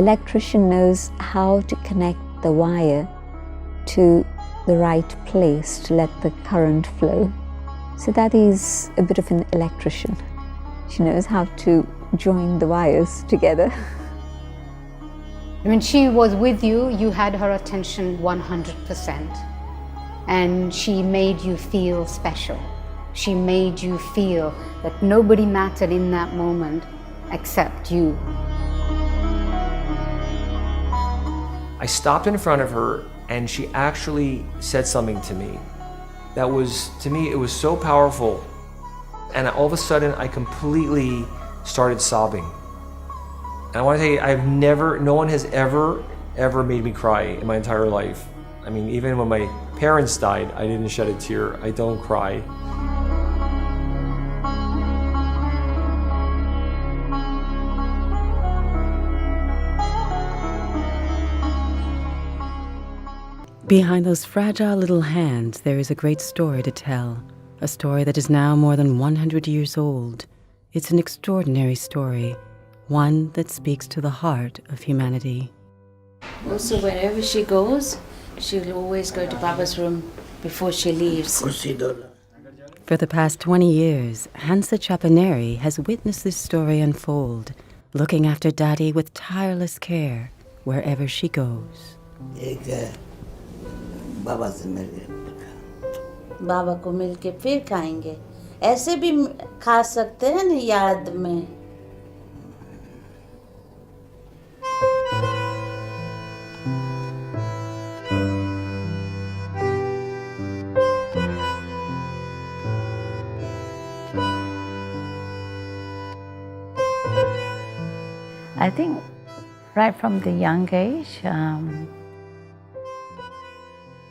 electrician knows how to connect the wire to the right place to let the current flow. So Dadi is a bit of an electrician. She knows how to join the wires together. When she was with you, you had her attention 100%. And she made you feel special. She made you feel that nobody mattered in that moment except you. I stopped in front of her and she actually said something to me that was, to me, it was so powerful. And all of a sudden, I completely started sobbing. And I want to tell you, no one has ever made me cry in my entire life. I mean, even when my parents died, I didn't shed a tear. I don't cry. Behind those fragile little hands, there is a great story to tell. A story that is now more than 100 years old. It's an extraordinary story, one that speaks to the heart of humanity. Also, wherever she goes, she'll always go to Baba's room before she leaves. For the past 20 years, Hansa Chapaneri has witnessed this story unfold, looking after Dadi with tireless care wherever she goes. बाबा को मिलके फिर खाएंगे. ऐसे भी खा सकते हैं ना याद में. I think right from the young age,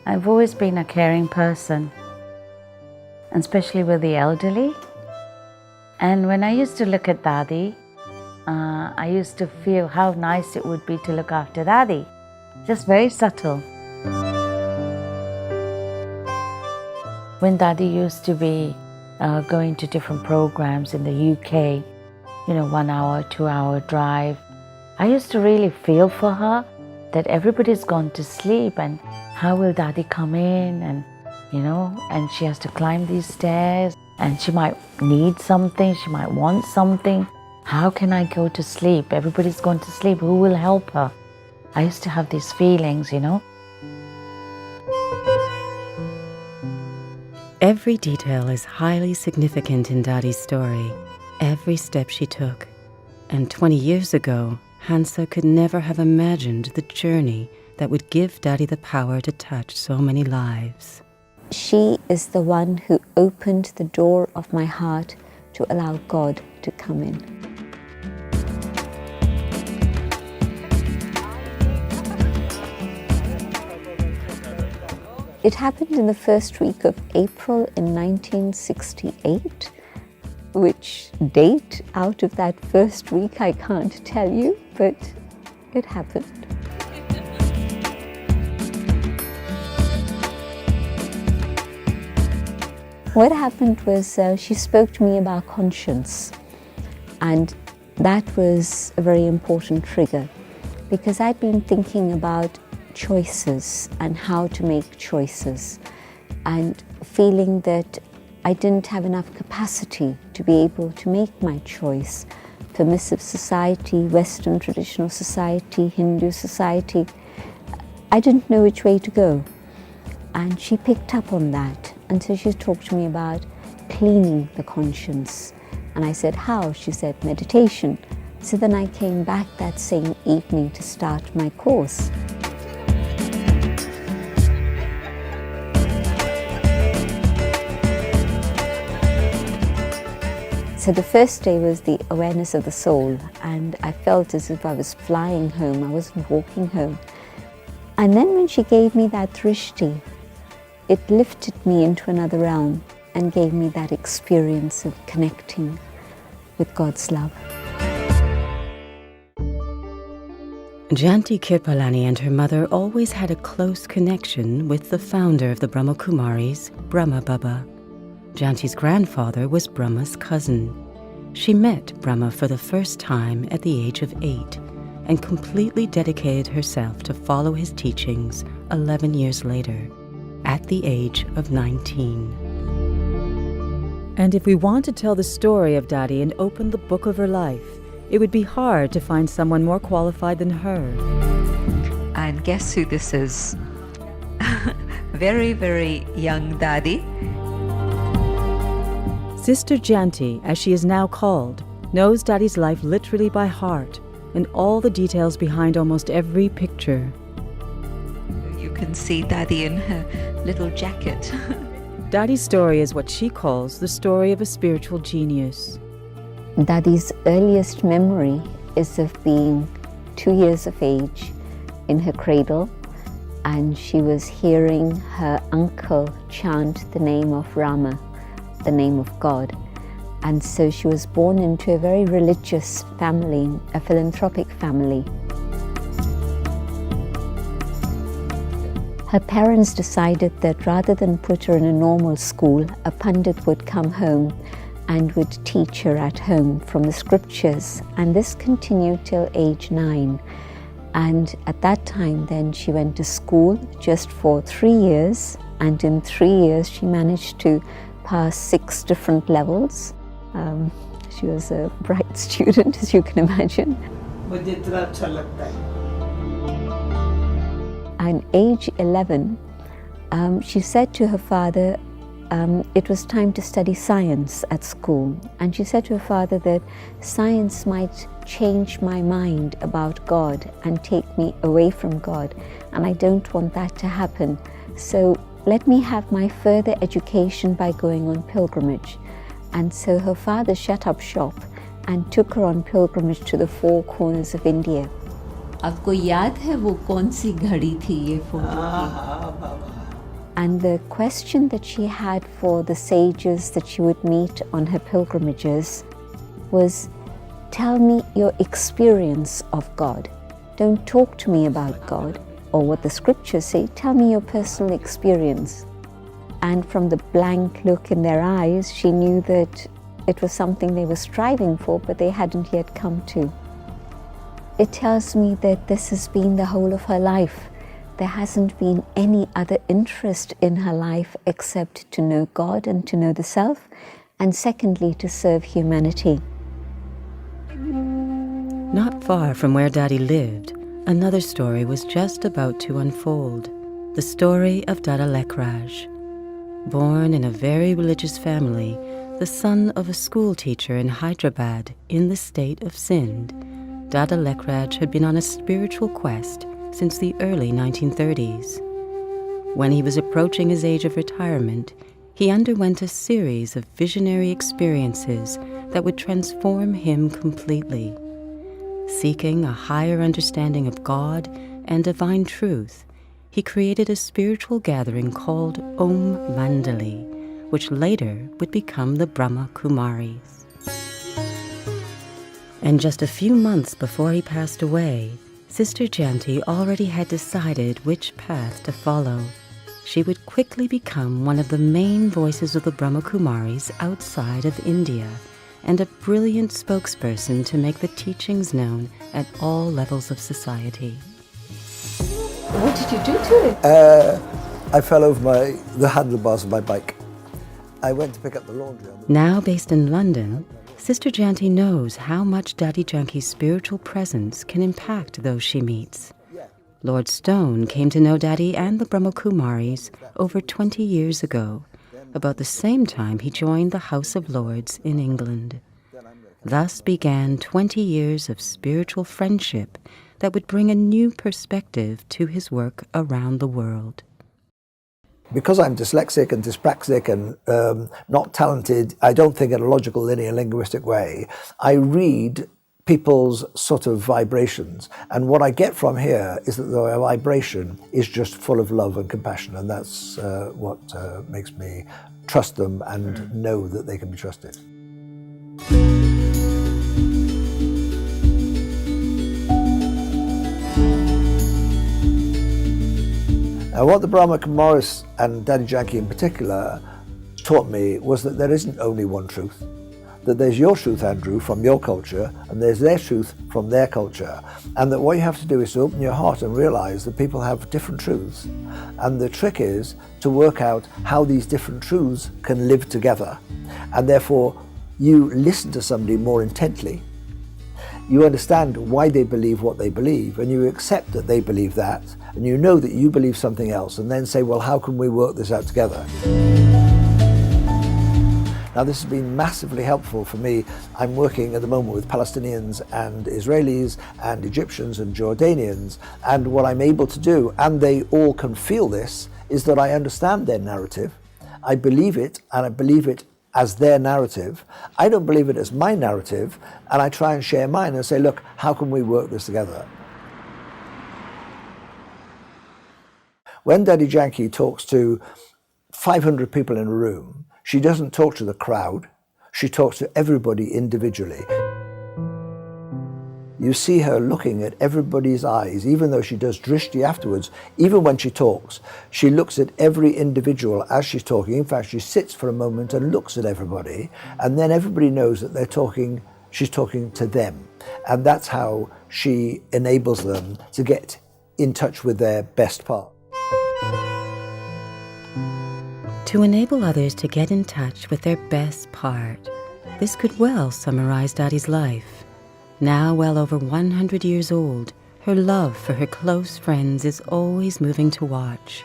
I've always been a caring person, especially with the elderly. And when I used to look at Dadi, I used to feel how nice it would be to look after Dadi. Just very subtle. When Dadi used to be going to different programs in the UK, 1 hour, 2 hour drive, I used to really feel for her that everybody's gone to sleep and how will Dadi come in and she has to climb these stairs and she might need something, she might want something. How can I go to sleep? Everybody's gone to sleep, who will help her? I used to have these feelings, Every detail is highly significant in Dadi's story, every step she took. And 20 years ago, Hansa could never have imagined the journey that would give Dadi the power to touch so many lives. She is the one who opened the door of my heart to allow God to come in. It happened in the first week of April in 1968. Which date out of that first week I can't tell you, but it happened. What happened was she spoke to me about conscience, and that was a very important trigger because I'd been thinking about choices and how to make choices and feeling that I didn't have enough capacity to be able to make my choice. Permissive society, Western traditional society, Hindu society, I didn't know which way to go. And she picked up on that. And so she talked to me about cleaning the conscience. And I said, how? She said, meditation. So then I came back that same evening to start my course. So the first day was the awareness of the soul, and I felt as if I was flying home, I wasn't walking home. And then when she gave me that drishti, it lifted me into another realm and gave me that experience of connecting with God's love. Janti Kirpalani and her mother always had a close connection with the founder of the Brahma Kumaris, Brahma Baba. Janti's grandfather was Brahma's cousin. She met Brahma for the first time at the age of 8 and completely dedicated herself to follow his teachings 11 years later, at the age of 19. And if we want to tell the story of Dadi and open the book of her life, it would be hard to find someone more qualified than her. And guess who this is? Very, very young Dadi. Sister Janki, as she is now called, knows Dadi's life literally by heart and all the details behind almost every picture. You can see Dadi in her little jacket. Dadi's story is what she calls the story of a spiritual genius. Dadi's earliest memory is of being 2 years of age in her cradle, and she was hearing her uncle chant the name of Brahma, the name of God. And so she was born into a very religious family, a philanthropic family. Her parents decided that rather than put her in a normal school, a pundit would come home and would teach her at home from the scriptures. And this continued till age 9. And at that time then she went to school just for 3 years, and in 3 years she managed to pass 6 different levels. She was a bright student, as you can imagine. And age 11, she said to her father, it was time to study science at school. And she said to her father that science might change my mind about God and take me away from God. And I don't want that to happen. So let me have my further education by going on pilgrimage. And so her father shut up shop and took her on pilgrimage to the 4 corners of India. आपको याद है वो कौन सी घड़ी थी ये photo? And the question that she had for the sages that she would meet on her pilgrimages was, tell me your experience of God. Don't talk to me about God or what the scriptures say. Tell me your personal experience. And from the blank look in their eyes, she knew that it was something they were striving for, but they hadn't yet come to. It tells me that this has been the whole of her life. There hasn't been any other interest in her life except to know God and to know the self, and secondly, to serve humanity. Not far from where Dadi lived, another story was just about to unfold. The story of Dada Lekraj. Born in a very religious family, the son of a school teacher in Hyderabad in the state of Sindh, Dada Lekraj had been on a spiritual quest since the early 1930s. When he was approaching his age of retirement, he underwent a series of visionary experiences that would transform him completely. Seeking a higher understanding of God and divine truth, he created a spiritual gathering called Om Mandali, which later would become the Brahma Kumaris. And just a few months before he passed away, Sister Janki already had decided which path to follow. She would quickly become one of the main voices of the Brahma Kumaris outside of India, and a brilliant spokesperson to make the teachings known at all levels of society. What did you do to it? I fell over the handlebars of my bike. I went to pick up the laundry. Now based in London, Sister Janki knows how much Dadi Janki's spiritual presence can impact those she meets. Lord Stone came to know Dadi and the Brahma Kumaris over 20 years ago, about the same time he joined the House of Lords in England. Thus began 20 years of spiritual friendship that would bring a new perspective to his work around the world. Because I'm dyslexic and dyspraxic and not talented, I don't think in a logical, linear, linguistic way. I read people's sort of vibrations, and what I get from here is that the vibration is just full of love and compassion, and that's what makes me trust them and know that they can be trusted. Now, what the Brahma Kumaris and Dadi Janki in particular taught me was that there isn't only one truth. that there's your truth, Andrew, from your culture, and there's their truth from their culture, and that what you have to do is to open your heart and realize that people have different truths. And the trick is to work out how these different truths can live together. And therefore, you listen to somebody more intently. You understand why they believe what they believe, and you accept that they believe that, and you know that you believe something else, and then say, well, how can we work this out together? Now, this has been massively helpful for me. I'm working at the moment with Palestinians and Israelis and Egyptians and Jordanians, and what I'm able to do, and they all can feel this, is that I understand their narrative. I believe it, and I believe it as their narrative. I don't believe it as my narrative, and I try and share mine and say, look, how can we work this together? When Dadi Janki talks to 500 people in a room, she doesn't talk to the crowd, she talks to everybody individually. You see her looking at everybody's eyes, even though she does drishti afterwards. Even when she talks, she looks at every individual as she's talking. In fact, she sits for a moment and looks at everybody, and then everybody knows that she's talking to them. And that's how she enables them to get in touch with their best part. To enable others to get in touch with their best part, this could well summarize Dadi's life. Now well over 100 years old, her love for her close friends is always moving to watch.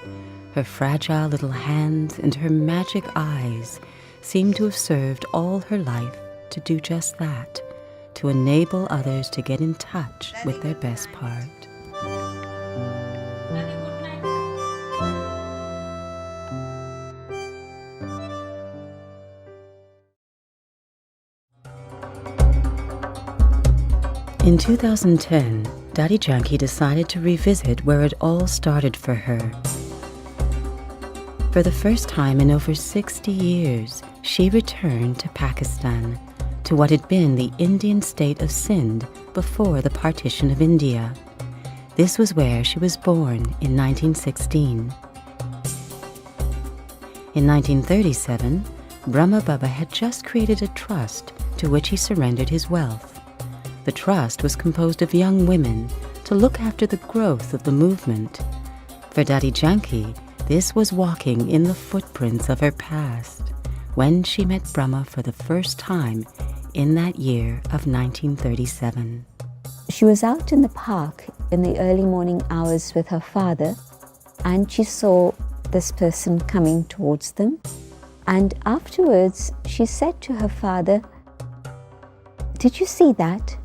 Her fragile little hands and her magic eyes seem to have served all her life to do just that, to enable others to get in touch with their best part. In 2010, Dadi Janki decided to revisit where it all started for her. For the first time in over 60 years, she returned to Pakistan, to what had been the Indian state of Sindh before the partition of India. This was where she was born in 1916. In 1937, Brahma Baba had just created a trust to which he surrendered his wealth. The trust was composed of young women to look after the growth of the movement. For Dadi Janki, this was walking in the footprints of her past, when she met Brahma for the first time in that year of 1937. She was out in the park in the early morning hours with her father, and she saw this person coming towards them. And afterwards, she said to her father, "Did you see that?"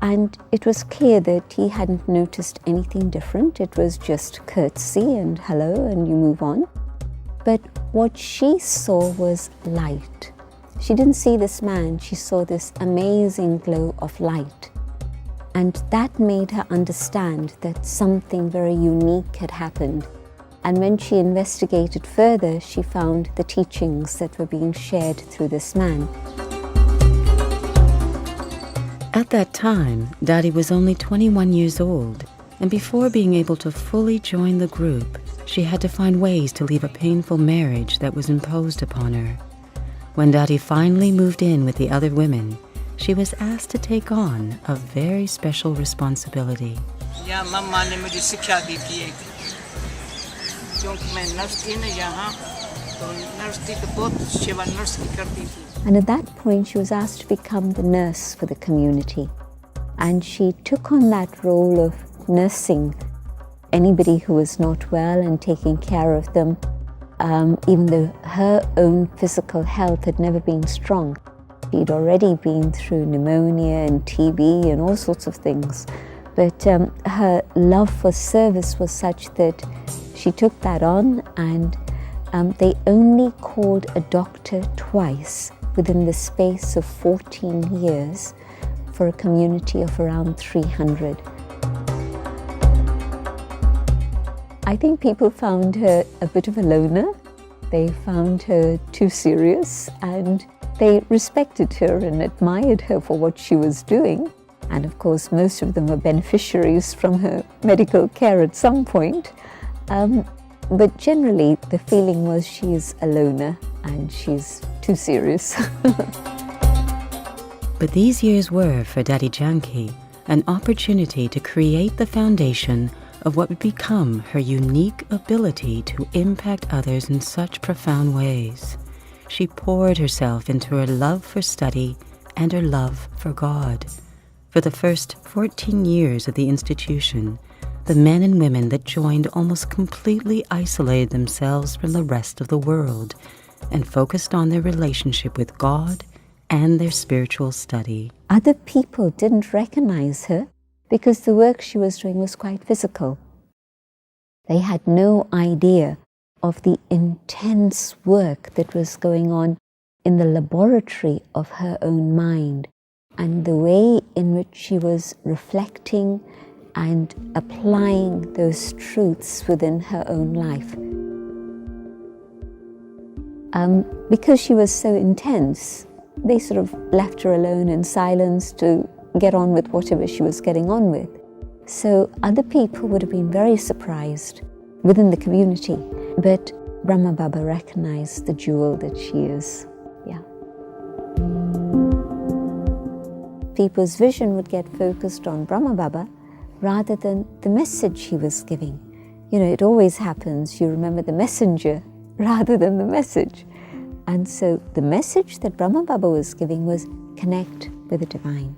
And it was clear that he hadn't noticed anything different. It was just courtesy and hello, and you move on. But what she saw was light. She didn't see this man, she saw this amazing glow of light. And that made her understand that something very unique had happened. And when she investigated further, she found the teachings that were being shared through this man. At that time, Dadi was only 21 years old, and before being able to fully join the group, she had to find ways to leave a painful marriage that was imposed upon her. When Dadi finally moved in with the other women, she was asked to take on a very special responsibility. And at that point, she was asked to become the nurse for the community. And she took on that role of nursing anybody who was not well and taking care of them, even though her own physical health had never been strong. She'd already been through pneumonia and TB and all sorts of things. But her love for service was such that she took that on, and they only called a doctor twice within the space of 14 years for a community of around 300. I think people found her a bit of a loner. They found her too serious, and they respected her and admired her for what she was doing. And of course, most of them were beneficiaries from her medical care at some point. But generally, the feeling was she is a loner and she's too serious. But these years were, for Dadi Janki, an opportunity to create the foundation of what would become her unique ability to impact others in such profound ways. She poured herself into her love for study and her love for God. For the first 14 years of the institution, the men and women that joined almost completely isolated themselves from the rest of the world and focused on their relationship with God and their spiritual study. Other people didn't recognize her because the work she was doing was quite physical. They had no idea of the intense work that was going on in the laboratory of her own mind and the way in which she was reflecting and applying those truths within her own life. Because she was so intense, they sort of left her alone in silence to get on with whatever she was getting on with. So other people would have been very surprised within the community, but Brahma Baba recognized the jewel that she is. Yeah. People's vision would get focused on Brahma Baba rather than the message he was giving. You know, it always happens, you remember the messenger rather than the message. And so the message that Brahma Baba was giving was connect with the divine,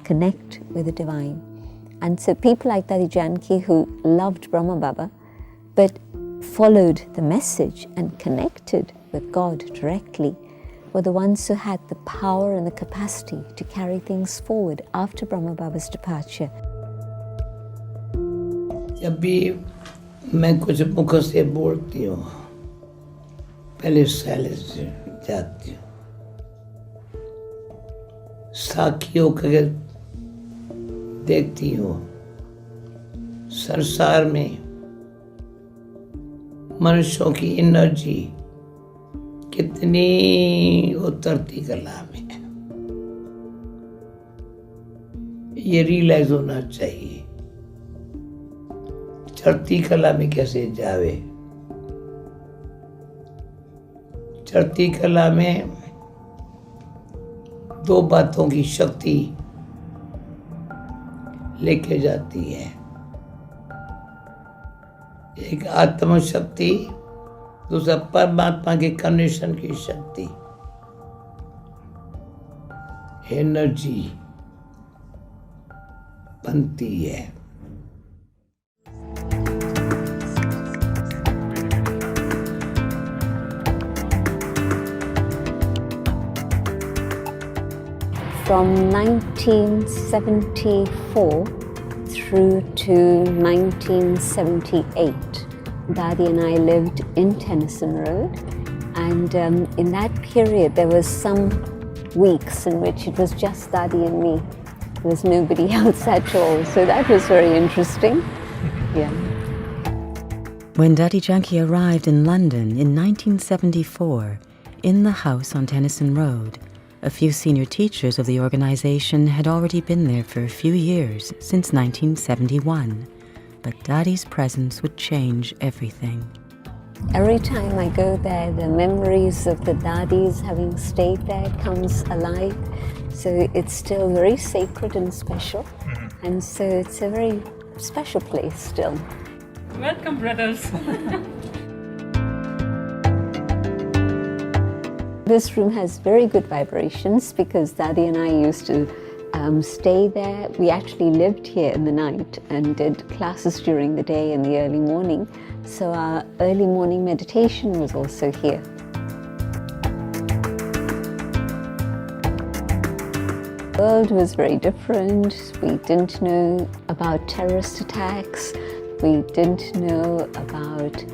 connect with the divine. And so people like Dadi Janki, who loved Brahma Baba, but followed the message and connected with God directly, were the ones who had the power and the capacity to carry things forward after Brahma Baba's departure. जब भी मैं कुछ मुख से बोलती हूँ, पहले silence से जाती हूँ, साखियों को देखती हूँ, संसार में मनुष्यों की एनर्जी कितनी उतरती कला में, ये रियलाइज होना चाहिए। चढ़ती कला में कैसे जावे, चढ़ती कला में दो बातों की शक्ति लेके जाती है, एक आत्म शक्ति, दूसरा परमात्मा के कनेक्शन की शक्ति, एनर्जी बनती है। From 1974 through to 1978, Dadi and I lived in Tennyson Road, and in that period there was some weeks in which it was just Dadi and me. There was nobody else at all, so that was very interesting. Yeah. When Dadi Janki arrived in London in 1974, in the house on Tennyson Road, a few senior teachers of the organization had already been there for a few years, since 1971. But Dadi's presence would change everything. Every time I go there, the memories of the Dadis having stayed there comes alive. So it's still very sacred and special. And so it's a very special place still. Welcome, brothers. This room has very good vibrations because Dadi and I used to stay there. We actually lived here in the night and did classes during the day in the early morning. So our early morning meditation was also here. The world was very different. We didn't know about terrorist attacks. We didn't know about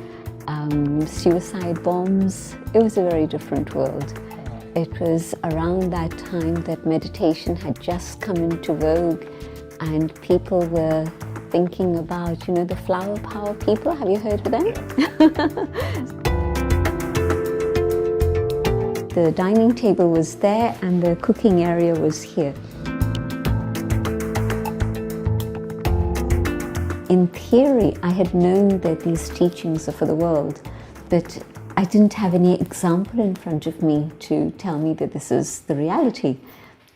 suicide bombs. It was a very different world. It was around that time that meditation had just come into vogue and people were thinking about, you know, the flower power people. Have you heard of them? The dining table was there and the cooking area was here. In theory, I had known that these teachings are for the world, but I didn't have any example in front of me to tell me that this is the reality.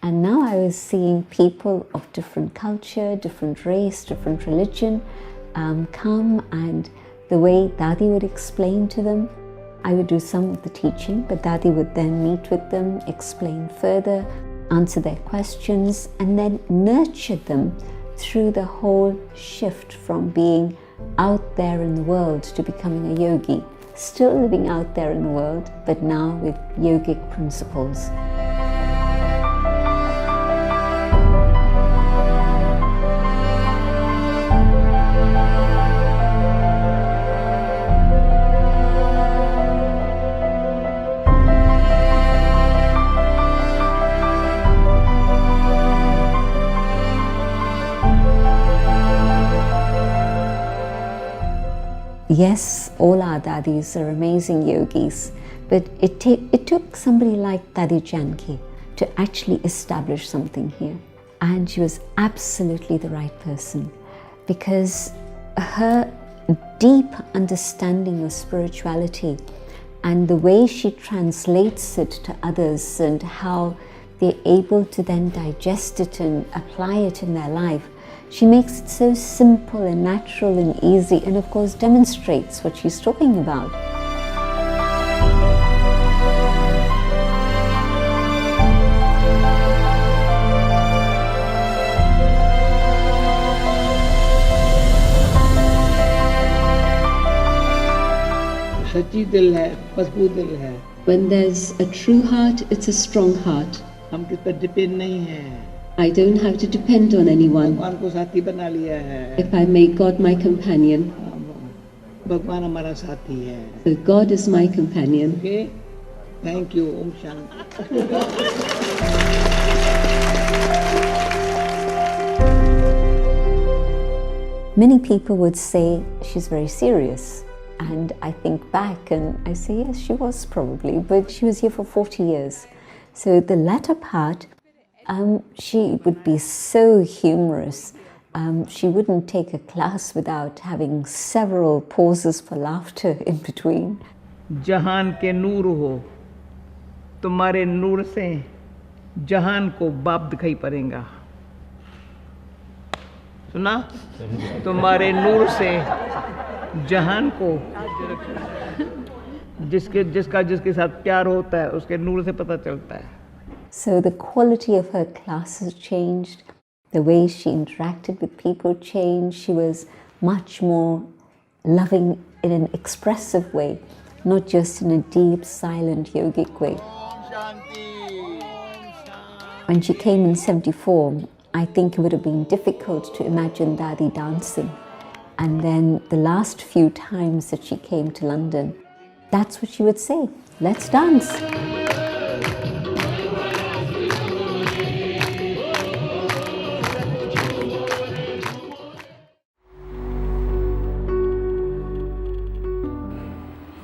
And now I was seeing people of different culture, different race, different religion come, and the way Dadi would explain to them. I would do some of the teaching, but Dadi would then meet with them, explain further, answer their questions, and then nurture them through the whole shift from being out there in the world to becoming a yogi. Still living out there in the world, but now with yogic principles. Yes, all our Dadis are amazing yogis, but it took somebody like Dadi Janki to actually establish something here. And she was absolutely the right person, because her deep understanding of spirituality and the way she translates it to others and how they're able to then digest it and apply it in their life. She makes it so simple and natural and easy, and of course demonstrates what she's talking about. सच्ची दिल है, मजबूत दिल है. When there's a true heart, it's a strong heart. हम किस पर depend नहीं हैं. I don't have to depend on anyone. भगवान को साथी बना लिया है. If I make God my companion, भगवान हमारा साथी है. so God is my companion. Okay? Thank you. Om Shanti. Many people would say she's very serious. And I think back and I say, yes, she was probably, but she was here for 40 years. So the latter part, she would be so humorous. She wouldn't take a class without having several pauses for laughter in between. जहान के नूर हो, तुम्हारे नूर से जहान को बाप दिखाई पड़ेगा. सुना? तुम्हारे नूर से जहान को जिसके साथ प्यार होता है उसके नूर से पता चलता है. So the quality of her classes changed, the way she interacted with people changed. She was much more loving in an expressive way, not just in a deep, silent, yogic way. When she came in 74, I think it would have been difficult to imagine Dadi dancing. And then the last few times that she came to London, that's what she would say, let's dance.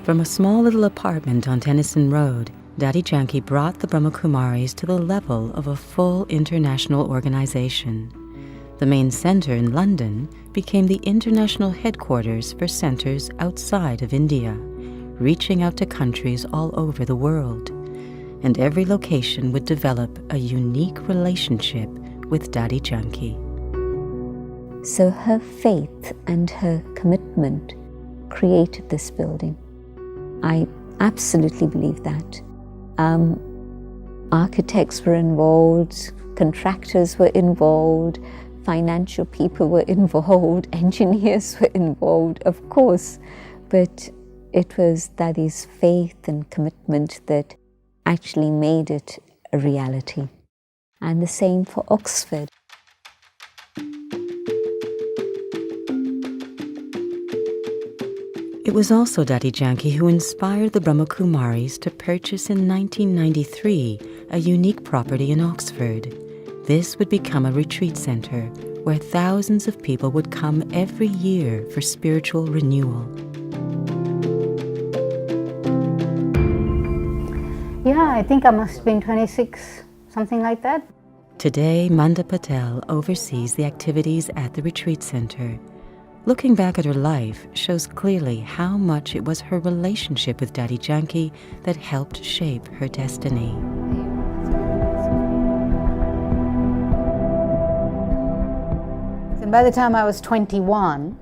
From a small little apartment on Tennyson Road, Dadi Janki brought the Brahma Kumaris to the level of a full international organization. The main center in London became the international headquarters for centers outside of India, reaching out to countries all over the world. And every location would develop a unique relationship with Dadi Janki. So her faith and her commitment created this building. I absolutely believe that. Architects were involved, contractors were involved, financial people were involved, engineers were involved, of course, but it was Dadi's faith and commitment that actually made it a reality. And the same for Oxford. It was also Dadi Janki who inspired the Brahma Kumaris to purchase in 1993 a unique property in Oxford. This would become a retreat center where thousands of people would come every year for spiritual renewal. Yeah, I think I must have been 26, something like that. Today, Manda Patel oversees the activities at the retreat center. Looking back at her life shows clearly how much it was her relationship with Dadi Janki that helped shape her destiny. And by the time I was 21,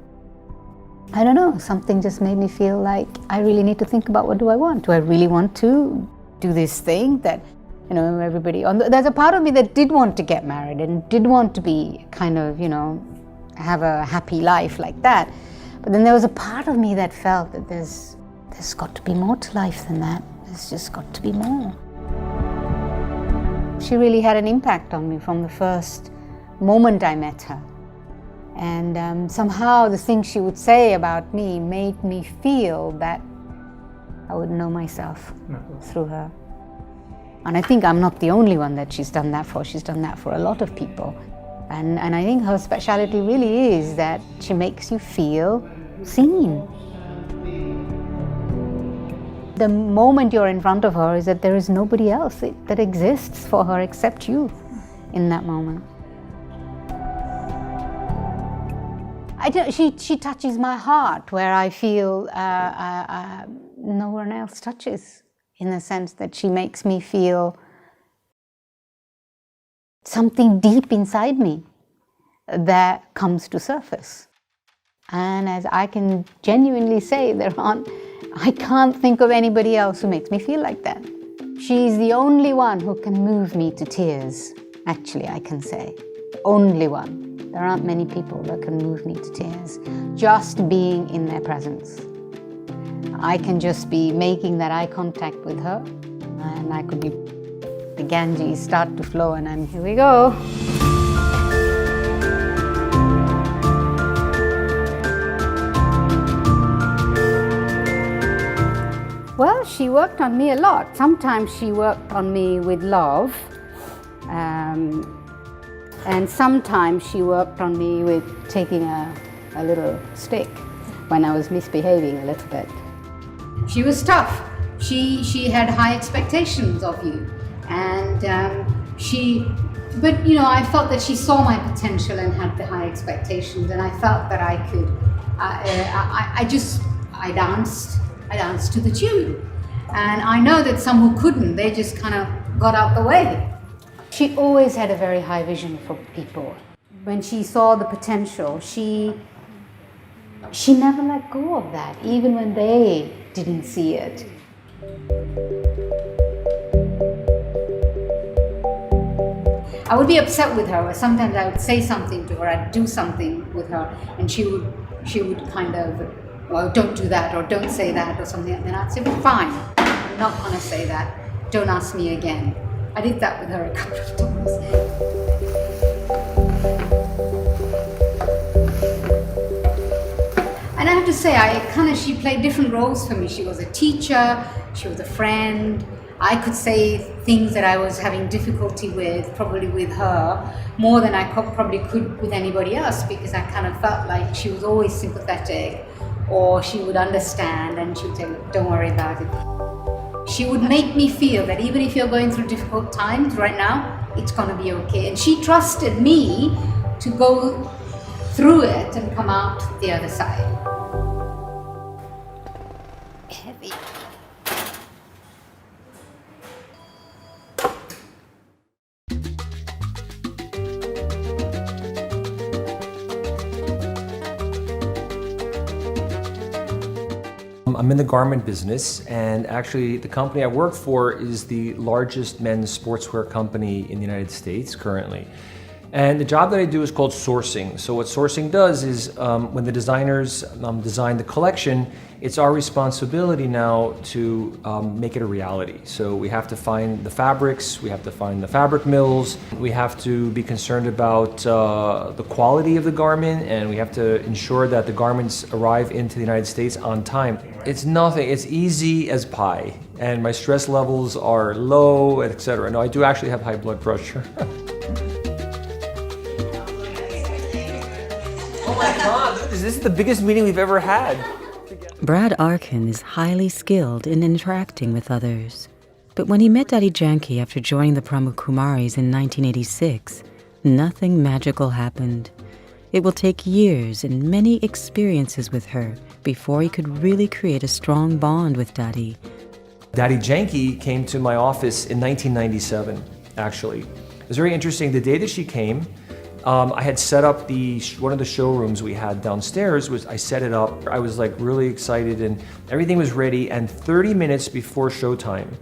I don't know, something just made me feel like I really need to think about what do I want? Do I really want to do this thing that, you know, everybody... There's a part of me that did want to get married and did want to be kind of, you know, have a happy life like that. But then there was a part of me that felt that there's got to be more to life than that. There's just got to be more. She really had an impact on me from the first moment I met her. And somehow the things she would say about me made me feel that I would know myself through her. And I think I'm not the only one that she's done that for. She's done that for a lot of people. And I think her speciality really is that she makes you feel seen. The moment you're in front of her is that there is nobody else that exists for her except you in that moment. She touches my heart where I feel no one else touches, in the sense that she makes me feel something deep inside me that comes to surface. And as I can genuinely say, I can't think of anybody else who makes me feel like that. She's the only one who can move me to tears, actually, I can say. Only one. There aren't many people that can move me to tears, just being in their presence. I can just be making that eye contact with her, and I could be, the Ganges start to flow, and here we go. Well, she worked on me a lot. Sometimes she worked on me with love, and sometimes she worked on me with taking a little stick when I was misbehaving a little bit. She was tough. She had high expectations of you, and but you know, I felt that she saw my potential and had the high expectations, and I felt that I could. I danced to the tune, and I know that some who couldn't, they just kind of got out the way. She always had a very high vision for people. When she saw the potential, she never let go of that, even when they didn't see it. I would be upset with her, or sometimes I would say something to her, I'd do something with her, and she would kind of, well, don't do that, or don't say that, or something, and then I'd say, well, fine, I'm not going to say that, don't ask me again. I did that with her a couple of times. And I have to say, she played different roles for me. She was a teacher, she was a friend. I could say things that I was having difficulty with, probably with her, more than I probably could with anybody else, because I kind of felt like she was always sympathetic, or she would understand, and she would say, don't worry about it. She would make me feel that even if you're going through difficult times right now, it's going to be okay. And she trusted me to go through it and come out the other side. Heavy. I'm in the garment business, and actually the company I work for is the largest men's sportswear company in the United States currently. And the job that I do is called sourcing. So what sourcing does is when the designers design the collection, it's our responsibility now to make it a reality. So we have to find the fabrics, we have to find the fabric mills, we have to be concerned about the quality of the garment, and we have to ensure that the garments arrive into the United States on time. It's nothing, it's easy as pie, and my stress levels are low, etc. No, I do actually have high blood pressure. Oh my God, this is the biggest meeting we've ever had. Brad Arkin is highly skilled in interacting with others. But when he met Dadi Janki after joining the Brahma Kumaris in 1986, nothing magical happened. It will take years and many experiences with her before he could really create a strong bond with Dadi. Dadi Janki came to my office in 1997, actually. It was very interesting. The day that she came, I had set up one of the showrooms we had downstairs. I set it up. I was like really excited and everything was ready. And 30 minutes before showtime,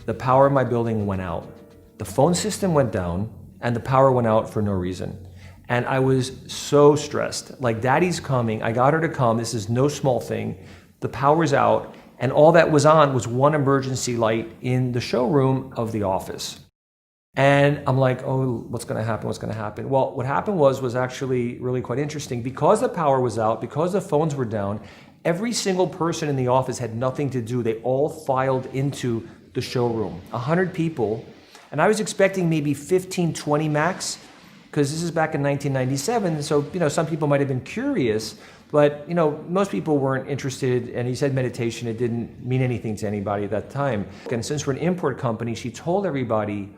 the power in my building went out. The phone system went down and the power went out for no reason. And I was so stressed. Like, Daddy's coming. I got her to come. This is no small thing. The power's out. And all that was on was one emergency light in the showroom of the office. And I'm like, oh, what's going to happen? What's going to happen? Well, what happened was actually really quite interesting. Because the power was out, because the phones were down, every single person in the office had nothing to do. They all filed into the showroom, 100 people. And I was expecting maybe 15, 20 max, because this is back in 1997. So, some people might have been curious, but, most people weren't interested. And he said meditation, it didn't mean anything to anybody at that time. And since we're an import company, she told everybody,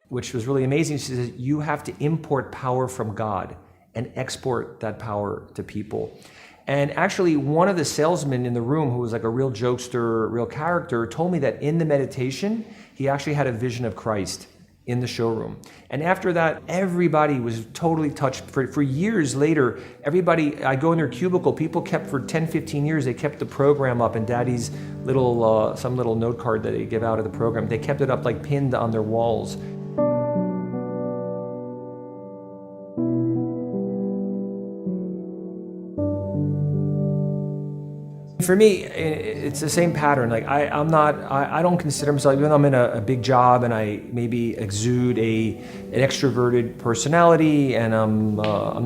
which was really amazing. She says, you have to import power from God and export that power to people. And actually, one of the salesmen in the room, who was like a real jokester, real character, told me that in the meditation, he actually had a vision of Christ in the showroom. And after that, everybody was totally touched. For years later, everybody, I go in their cubicle, people kept for 10, 15 years, they kept the program up, and Daddy's little, some little note card that they give out of the program, they kept it up like pinned on their walls. For me, it's the same pattern. Like, I don't consider myself, even though I'm in a big job and I maybe exude an extroverted personality, and I'm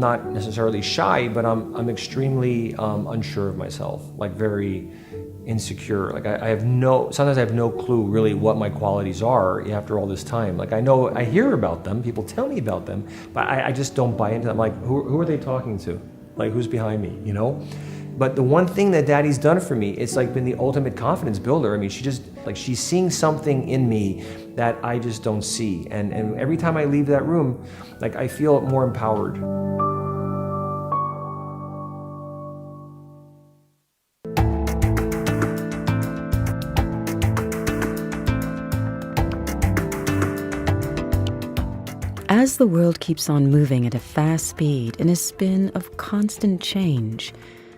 not necessarily shy, but I'm extremely unsure of myself, like very insecure. Like, sometimes I have no clue really what my qualities are after all this time. Like, I hear about them, people tell me about them, but I just don't buy into them. Like, who are they talking to? Like, who's behind me, But the one thing that Daddy's done for me, it's like been the ultimate confidence builder. I mean, she's seeing something in me that I just don't see. And every time I leave that room, like, I feel more empowered. As the world keeps on moving at a fast speed in a spin of constant change,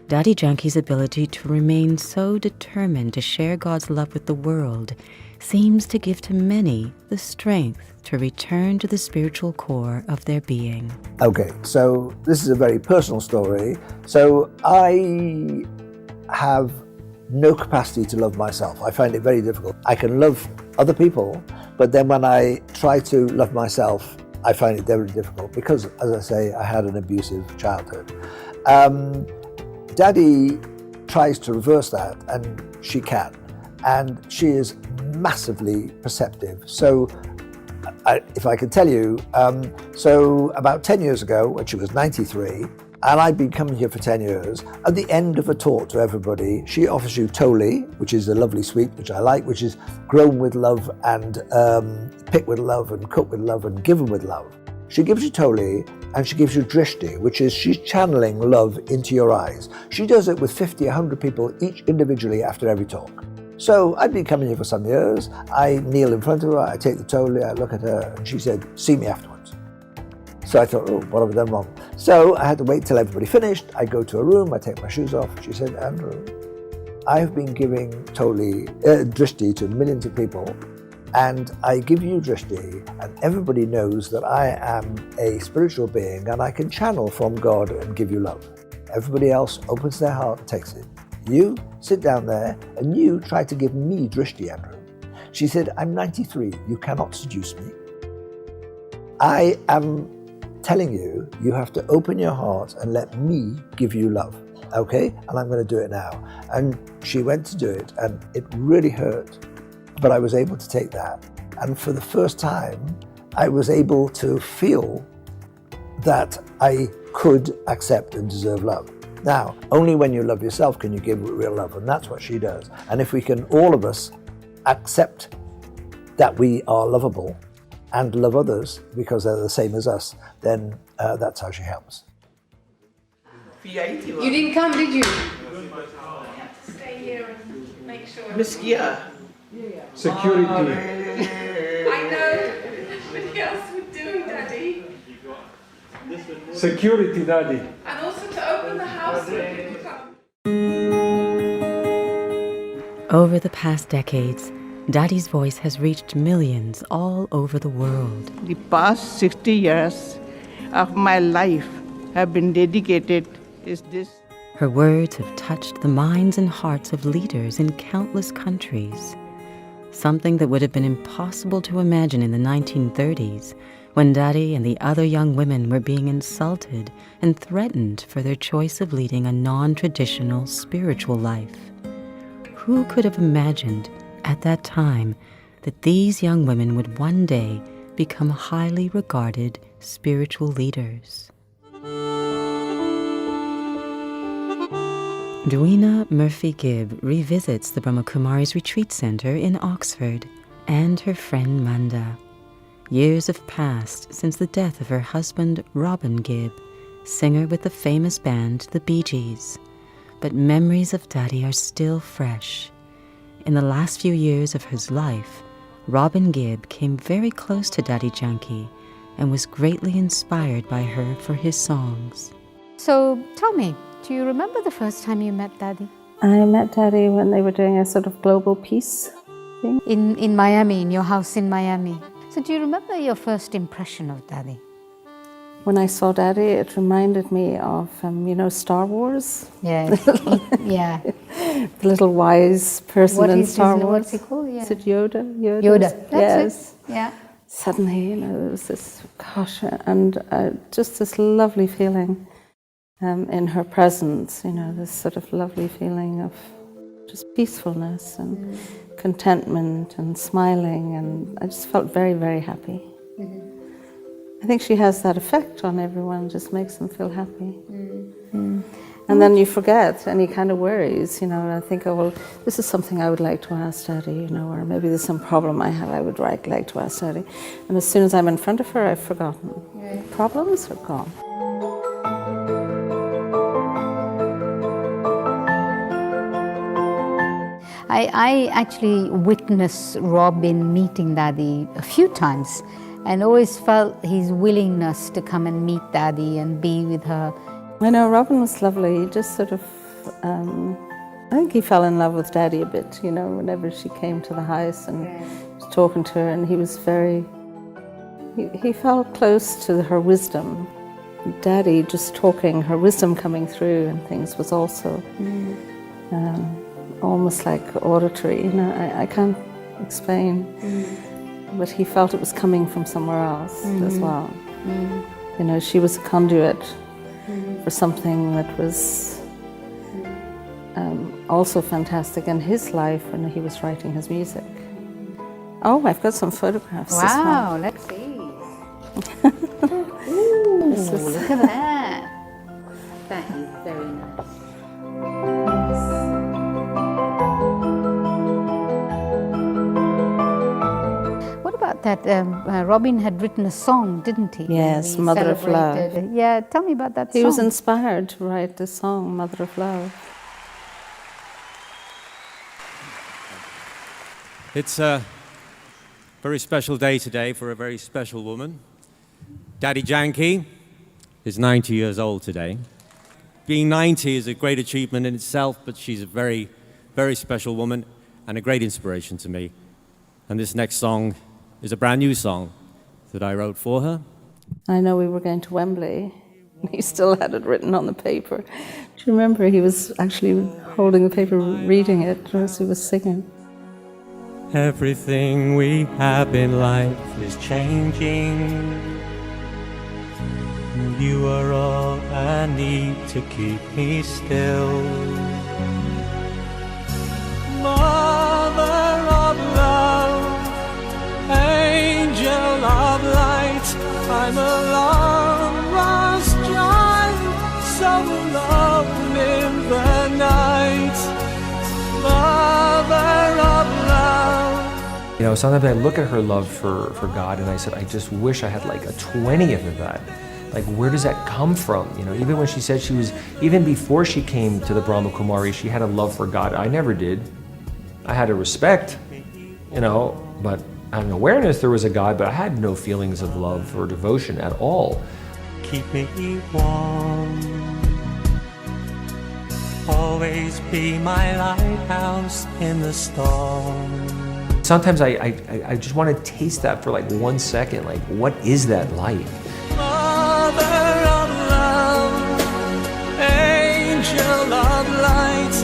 Dadi Janki's ability to remain so determined to share God's love with the world seems to give to many the strength to return to the spiritual core of their being. Okay, so this is a very personal story. So I have no capacity to love myself. I find it very difficult. I can love other people, but then when I try to love myself, I find it very difficult because, as I say, I had an abusive childhood. Daddy tries to reverse that, and she can. And she is massively perceptive. So if I can tell you, so about 10 years ago, when she was 93, and I'd been coming here for 10 years, at the end of a talk to everybody, she offers you toli, which is a lovely sweet, which I like, which is grown with love and picked with love and cooked with love and given with love. She gives you toli, and she gives you drishti, which is she's channeling love into your eyes. She does it with 50, 100 people, each individually after every talk. So I'd been coming here for some years. I kneel in front of her, I take the toli, I look at her, and she said, see me afterwards. So I thought, oh, what have I done wrong? So I had to wait till everybody finished. I go to a room, I take my shoes off. She said, Andrew, I've been giving toli, drishti to millions of people, and I give you drishti, and everybody knows that I am a spiritual being and I can channel from God and give you love. Everybody else opens their heart and takes it. You sit down there and you try to give me drishti, Andrew. She said, I'm 93, you cannot seduce me. I am telling you, you have to open your heart and let me give you love, okay? And I'm going to do it now. And she went to do it, and it really hurt. But I was able to take that. And for the first time, I was able to feel that I could accept and deserve love. Now, only when you love yourself can you give real love, and that's what she does. And if we can, all of us, accept that we are lovable and love others because they're the same as us, then that's how she helps. You didn't come, did you? Stay here and make sure. Security. I know. What else would do, Daddy? Security, Daddy. And also to open the house so people come. Over the past decades, Dadi's voice has reached millions all over the world. The past 60 years of my life have been dedicated is this. Her words have touched the minds and hearts of leaders in countless countries. Something that would have been impossible to imagine in the 1930s, when Dadi and the other young women were being insulted and threatened for their choice of leading a non-traditional spiritual life. Who could have imagined at that time that these young women would one day become highly regarded spiritual leaders? Dweena Murphy-Gibb revisits the Brahma Kumaris Retreat Center in Oxford and her friend Manda. Years have passed since the death of her husband Robin Gibb, singer with the famous band the Bee Gees. But memories of Dadi are still fresh. In the last few years of his life, Robin Gibb came very close to Dadi Janki and was greatly inspired by her for his songs. So tell me, do you remember the first time you met Dadi? I met Dadi when they were doing a sort of global peace thing. In Miami, in your house in Miami. So do you remember your first impression of Dadi? When I saw Dadi, it reminded me of, Star Wars. Yeah. Yeah. The little wise person in Star Wars. What's he called? Yeah. Is it Yoda? Yoda. Yes. It. Yeah. Suddenly, there was this, and just this lovely feeling in her presence, this sort of lovely feeling of just peacefulness and contentment and smiling, and I just felt very, very happy. I think she has that effect on everyone, just makes them feel happy. And then you forget any kind of worries, I think, oh, well, this is something I would like to ask Dadi, or maybe there's some problem I have I would like to ask Dadi. And as soon as I'm in front of her, I've forgotten. Problems are gone. I actually witnessed Robin meeting Dadi a few times and always felt his willingness to come and meet Dadi and be with her. I know Robin was lovely. He just sort of, I think he fell in love with Dadi a bit, whenever she came to the house and was talking to her, and he was he felt close to her wisdom. Dadi just talking, her wisdom coming through and things was also almost like auditory, I can't explain. But he felt it was coming from somewhere else as well. She was a conduit for something that was also fantastic in his life when he was writing his music. Oh, I've got some photographs. Wow, let's see. Ooh, look at that. That is very nice. That Robin had written a song, didn't he? Yes, Mother of Love. Yeah, tell me about that song. He was inspired to write the song, Mother of Love. It's a very special day today for a very special woman. Dadi Janki is 90 years old today. Being 90 is a great achievement in itself, but she's a very, very special woman and a great inspiration to me. And this next song is a brand new song that I wrote for her. I know we were going to Wembley, and he still had it written on the paper. Do you remember he was actually holding the paper, reading it as he was singing? Everything we have in life is changing. You are all I need to keep me still. Mother of love, angel of light, I'm a long lost child, so alone in the night. Mother of love. Sometimes I look at her love for God and I said, I just wish I had like a 20th of that. Like, where does that come from? Even when she said she was, even before she came to the Brahma Kumaris, she had a love for God. I never did. I had a respect, but I had an awareness there was a God, but I had no feelings of love or devotion at all. keep me warm. Always be my lighthouse in the storm. Sometimes I just want to taste that for like 1 second. Like, what is that like? Mother of love, angel of light,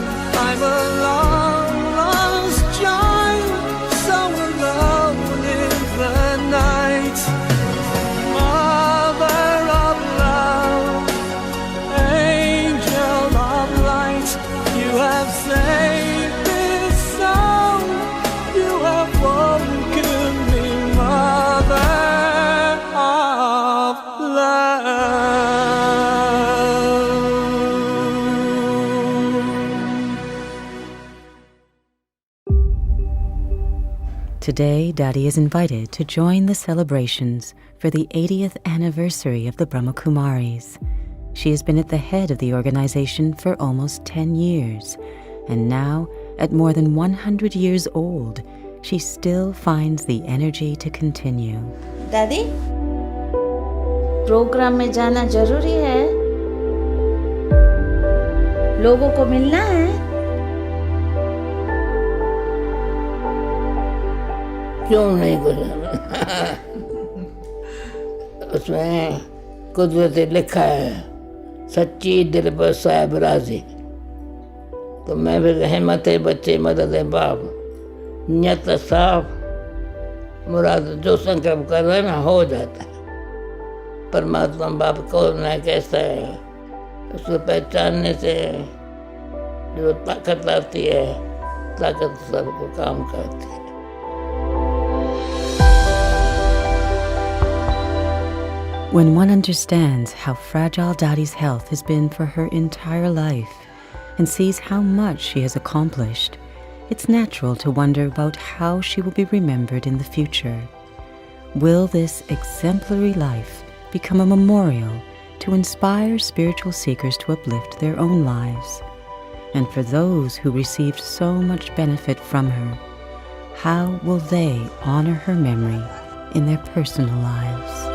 I'm a long lost child, so alone in the night. Mother of love, angel of light, you have saved this soul, you have woken me, Mother of love. Today, Dadi is invited to join the celebrations for the 80th anniversary of the Brahma Kumaris. She has been at the head of the organization for almost 10 years, and now, at more than 100 years old, she still finds the energy to continue. दादी, programme में जाना जरूरी है, लोगों को मिलना है। क्यों नहीं गुजारा? उसमें कुदरती लिखा है, सच्ची दिल पर साहिब राजी। तो मैं फिर हिम्मत बच्चे मदद बाप, नियत साफ, मुराद जो संकल्प कर रहे ना हो जाता है। परमात्मा बाप कौन है, कैसा है, उसको पहचानने से जो ताकत आती है, ताकत सबको काम करती है। When one understands how fragile Dadi's health has been for her entire life and sees how much she has accomplished, it's natural to wonder about how she will be remembered in the future. Will this exemplary life become a memorial to inspire spiritual seekers to uplift their own lives? And for those who received so much benefit from her, how will they honor her memory in their personal lives?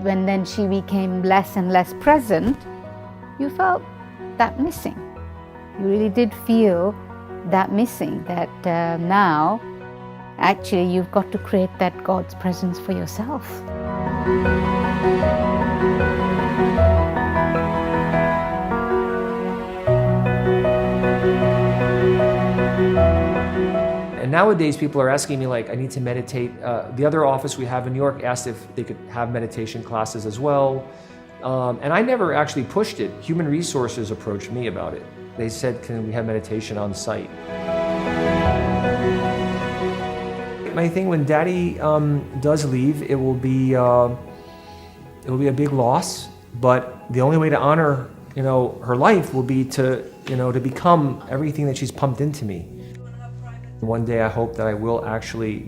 When then she became less and less present, you felt that missing. You really did feel that missing, that now actually you've got to create that God's presence for yourself. And nowadays people are asking me, like, I need to meditate. The other office we have in New York asked if they could have meditation classes as well. And I never actually pushed it. Human Resources approached me about it. They said, can we have meditation on site? My thing, when Daddy does leave, it will be a big loss. But the only way to honor, her life will be to, to become everything that she's pumped into me. One day I hope that I will actually,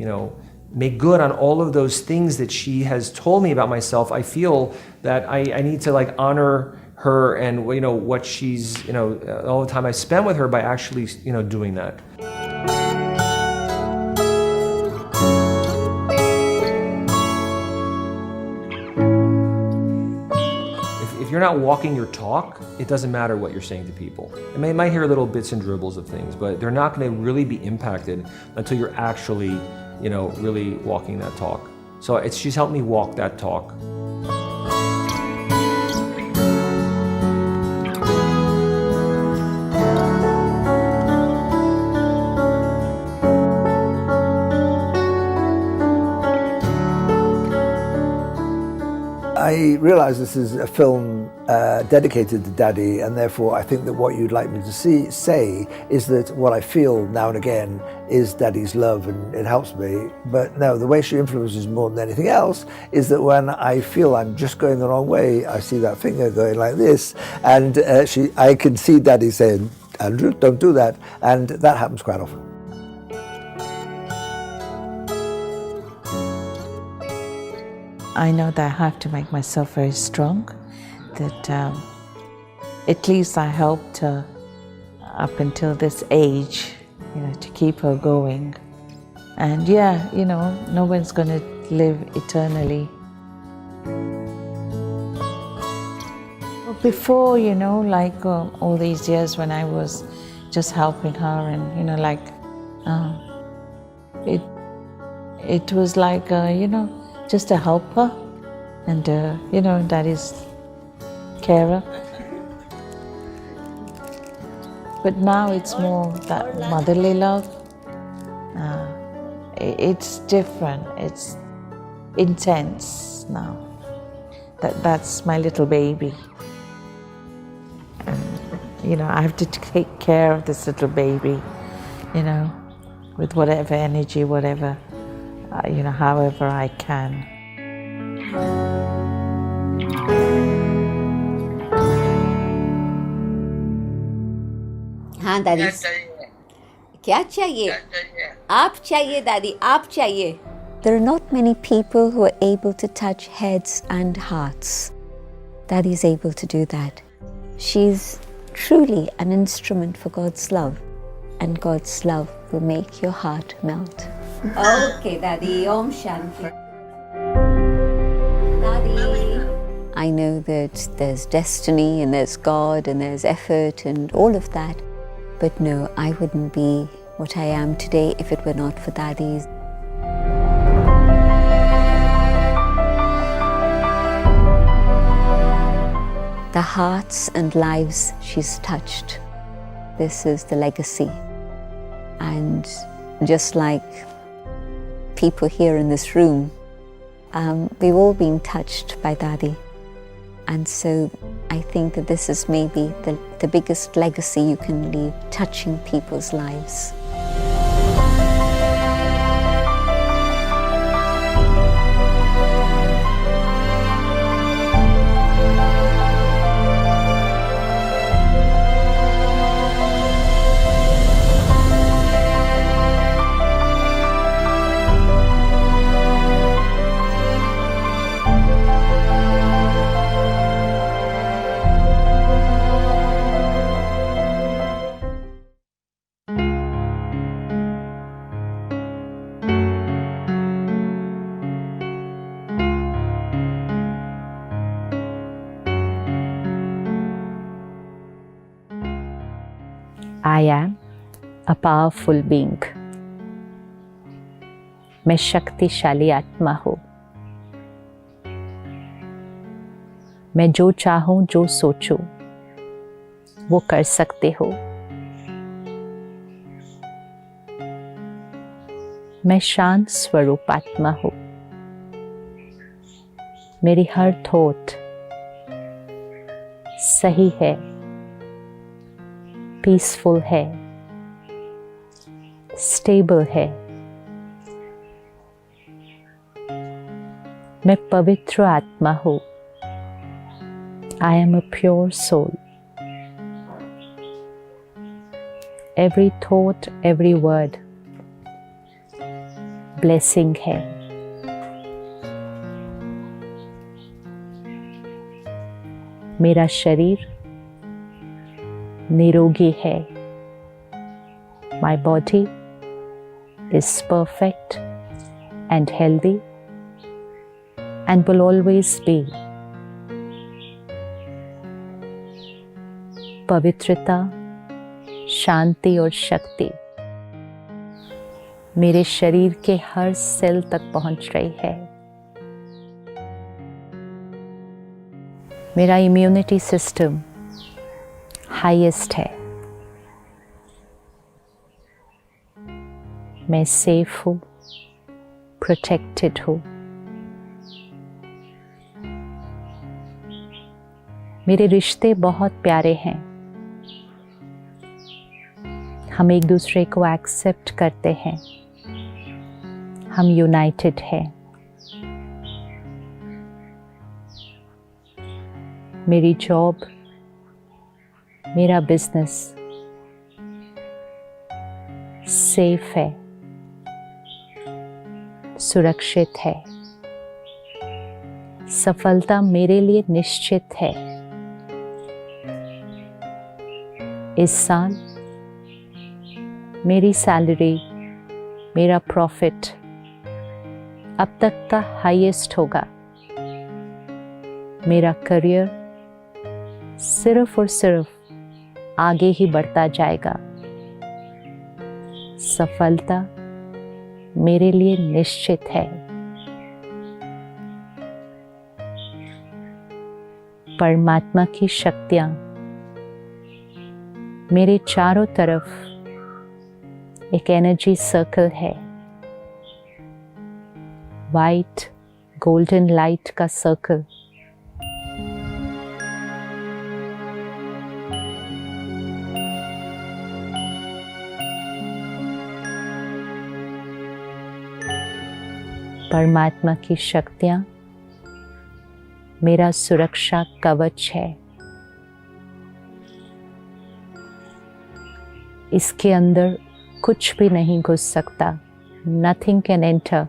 make good on all of those things that she has told me about myself. I feel that I need to honor her and what she's, all the time I spent with her by actually, doing that. If you're not walking your talk, it doesn't matter what you're saying to people. I mean, you might hear little bits and dribbles of things, but they're not going to really be impacted until you're actually, really walking that talk. So she's helped me walk that talk. I realise this is a film dedicated to Daddy, and therefore I think that what you'd like me to say is that what I feel now and again is Daddy's love, and it helps me. But no, the way she influences more than anything else is that when I feel I'm just going the wrong way, I see that finger going like this, and I can see Daddy saying, Andrew, don't do that, and that happens quite often. I know that I have to make myself very strong, that at least I helped her up until this age, to keep her going. And yeah, no one's going to live eternally. Before, all these years when I was just helping her and, it was like, just a helper and, Daddy's carer. But now it's more that motherly love. It's different, it's intense now. That's my little baby. I have to take care of this little baby, with whatever energy, whatever, however I can. हाँ दादी, क्या चाहिए? आप चाहिए दादी, आप चाहिए. There are not many people who are able to touch heads and hearts. Dadi is able to do that. She's truly an instrument for God's love, and God's love will make your heart melt. Okay, Dadi, Om Shanti. Dadi. I know that there's destiny and there's God and there's effort and all of that, but no, I wouldn't be what I am today if it were not for Dadi's. The hearts and lives she's touched. This is the legacy. And just like people here in this room, we've all been touched by Dadi. And so I think that this is maybe the biggest legacy you can leave, touching people's lives. I am a powerful being. मैं शक्तिशाली आत्मा हूँ. मैं जो चाहूँ, जो सोचूं, वो कर सकते हो. मैं शांत स्वरूप आत्मा हूँ. मेरी हर थॉट सही है, पीसफुल है, स्टेबल है. मैं पवित्र आत्मा हूँ. I am a pure soul. Every thought, every word, blessing है. मेरा शरीर निरोगी है. My body is perfect and healthy and will always be. पवित्रता, शांति और शक्ति मेरे शरीर के हर सेल तक पहुंच रही है. मेरा इम्यूनिटी सिस्टम हाईएस्ट है. मैं सेफ हूँ, प्रोटेक्टेड हूँ. मेरे रिश्ते बहुत प्यारे हैं. हम एक दूसरे को एक्सेप्ट करते हैं. हम यूनाइटेड हैं. मेरी जॉब, मेरा बिजनेस सेफ है, सुरक्षित है. सफलता मेरे लिए निश्चित है। इस साल मेरी सैलरी, मेरा प्रॉफिट अब तक का हाईएस्ट होगा। मेरा करियर सिर्फ और सिर्फ आगे ही बढ़ता जाएगा। सफलता मेरे लिए निश्चित है। परमात्मा की शक्तियाँ मेरे चारों तरफ एक एनर्जी सर्कल है। वाइट गोल्डन लाइट का सर्कल। परमात्मा की शक्तियाँ मेरा सुरक्षा कवच है। इसके अंदर कुछ भी नहीं घुस सकता। Nothing can enter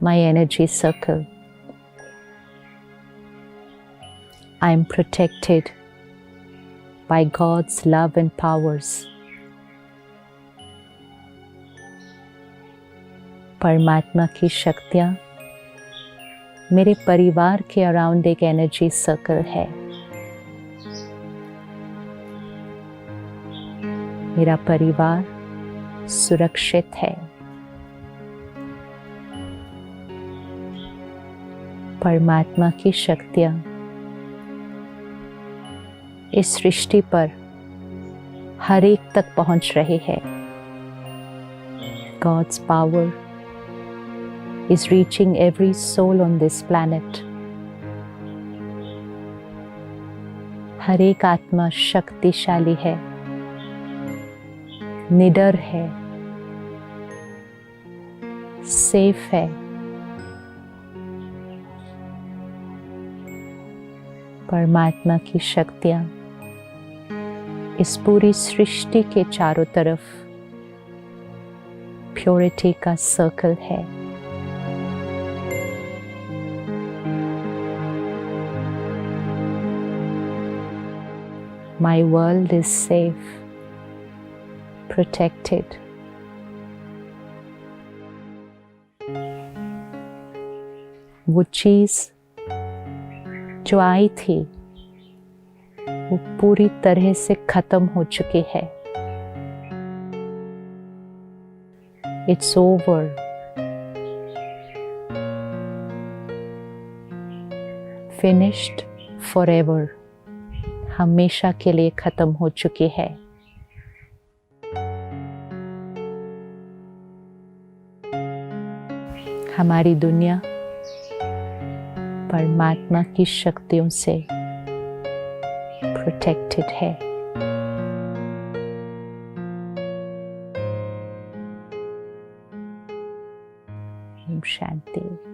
my energy circle. I am protected by God's love and powers. परमात्मा की शक्तियाँ मेरे परिवार के अराउंड एक एनर्जी सर्कल है। मेरा परिवार सुरक्षित है। परमात्मा की शक्तियाँ इस सृष्टि पर हर एक तक पहुँच रही है। God's power is reaching every soul on this planet. हर एक आत्मा शक्तिशाली है, निडर है, सेफ है। परमात्मा की शक्तियाँ इस पूरी सृष्टि के चारों तरफ प्योरिटी का सर्कल है। My world is safe, protected. वो चीज़ जो आई थी वो पूरी तरह से खत्म हो चुकी है। It's over. Finished forever. हमेशा के लिए खत्म हो चुकी है। हमारी दुनिया परमात्मा की शक्तियों से प्रोटेक्टेड है। ओम शांति।